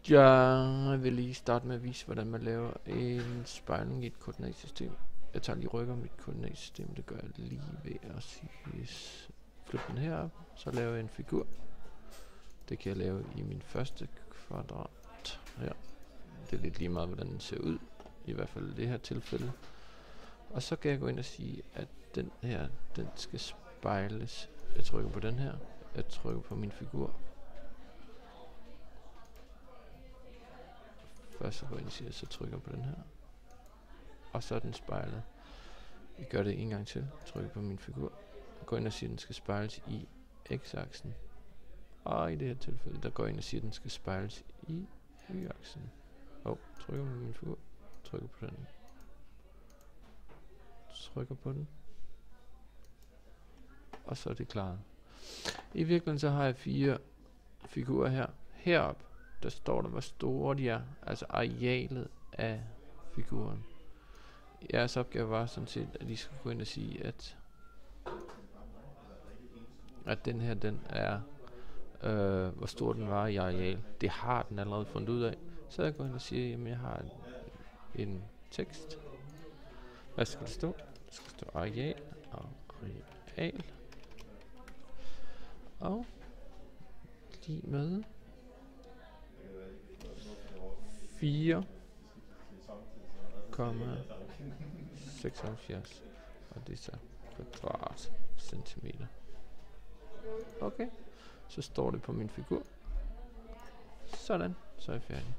Jeg vil lige starte med at vise, hvordan man laver en spejling i et koordinatsystem. Jeg tager lige rykker mit koordinatsystem, det gør jeg lige ved at sige, flytte den herop, så laver jeg en figur. Det kan jeg lave i min første kvadrat her. Det er lidt lige meget, hvordan den ser ud, i hvert fald i det her tilfælde. Og så kan jeg gå ind og sige, at den her, den skal spejles. Jeg trykker på den her, jeg trykker på min figur. Først så går jeg ind og siger, så trykker jeg på den her. Og så er den spejlet. Vi gør det en gang til. Trykker på min figur. Går ind og siger, at den skal spejles i x-aksen. Og i det her tilfælde, der går jeg ind og siger, at den skal spejles i y-aksen. Trykker på min figur. Trykker på den. Trykker på den. Og så er det klaret. I virkeligheden så har jeg 4 figurer her. Heroppe, der står der, hvor store de er. Altså arealet af figuren. Jeres opgave var sådan set, at I skulle gå ind og sige, at den her, den er, hvor stor den var i areal. Det har den allerede fundet ud af. Så jeg går ind og siger, at jeg har en tekst. Hvad skal det stå? Der skal stå areal. Og lige med 4,76. Og det er så kvadratcentimeter. Okay. Så står det på min figur. Sådan. Så er jeg færdig.